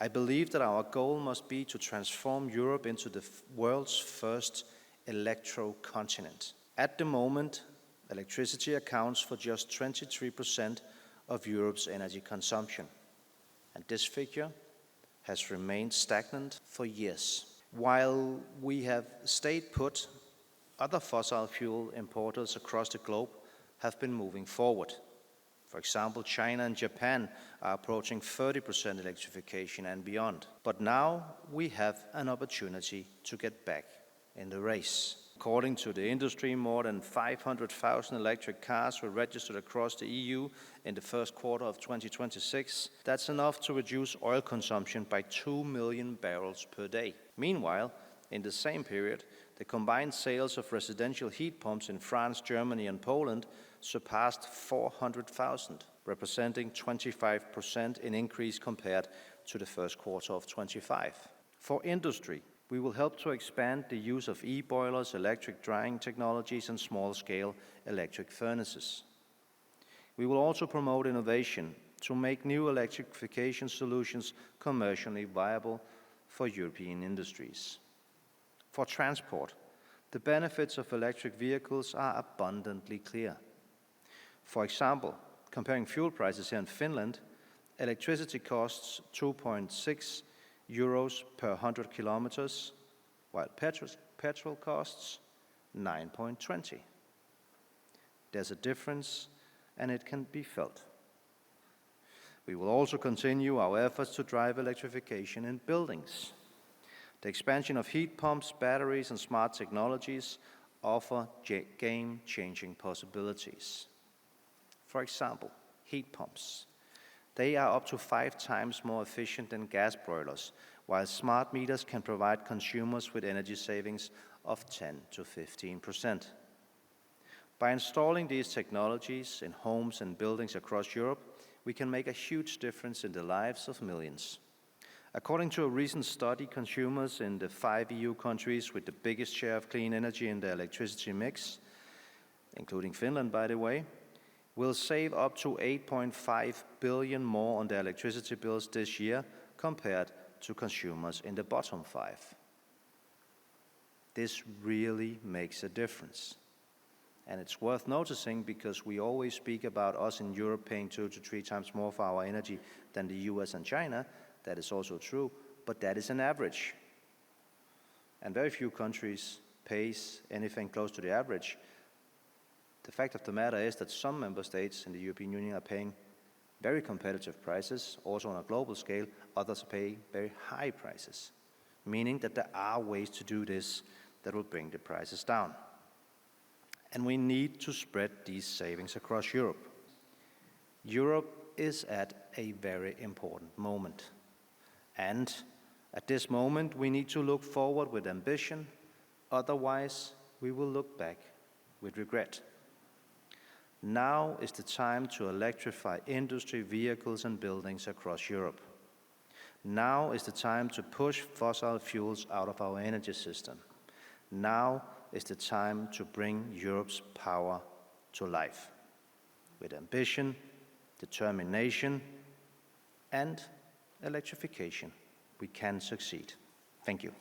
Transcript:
I believe that our goal must be to transform Europe into the world's first electro-continent. At the moment, electricity accounts for just 23% of Europe's energy consumption, and this figure has remained stagnant for years. While we have stayed put, other fossil fuel importers across the globe have been moving forward. For example, China and Japan are approaching 30% electrification and beyond. But now we have an opportunity to get back in the race. According to the industry, more than 500,000 electric cars were registered across the EU in the first quarter of 2026. That's enough to reduce oil consumption by 2 million barrels per day. Meanwhile, in the same period, the combined sales of residential heat pumps in France, Germany, and Poland surpassed 400,000, representing 25% in increase compared to the first quarter of 25. For industry, we will help to expand the use of e-boilers, electric drying technologies, and small-scale electric furnaces. We will also promote innovation to make new electrification solutions commercially viable for European industries. For transport, the benefits of electric vehicles are abundantly clear. For example, comparing fuel prices here in Finland, electricity costs 2.6 euros per 100 kilometers, while petrol costs 9.20. There's a difference, and it can be felt. We will also continue our efforts to drive electrification in buildings. The expansion of heat pumps, batteries, and smart technologies offer game-changing possibilities. For example, heat pumps. They are up to 5 times more efficient than gas boilers, while smart meters can provide consumers with energy savings of 10 to 15%. By installing these technologies in homes and buildings across Europe, we can make a huge difference in the lives of millions. According to a recent study, consumers in the 5 EU countries with the biggest share of clean energy in their electricity mix, including Finland, by the way, will save up to 8.5 billion more on their electricity bills this year compared to consumers in the bottom 5. This really makes a difference. And it's worth noticing because we always speak about us in Europe paying 2 to 3 times more for our energy than the US and China. That is also true, but that is an average. And very few countries pays anything close to the average. The fact of the matter is that some member states in the European Union are paying very competitive prices, also on a global scale. Others pay very high prices, meaning that there are ways to do this that will bring the prices down. And we need to spread these savings across Europe. Europe is at a very important moment. And at this moment, we need to look forward with ambition. Otherwise, we will look back with regret. Now is the time to electrify industry, vehicles, and buildings across Europe. Now is the time to push fossil fuels out of our energy system. Now is the time to bring Europe's power to life. With ambition, determination, and electrification, we can succeed. Thank you.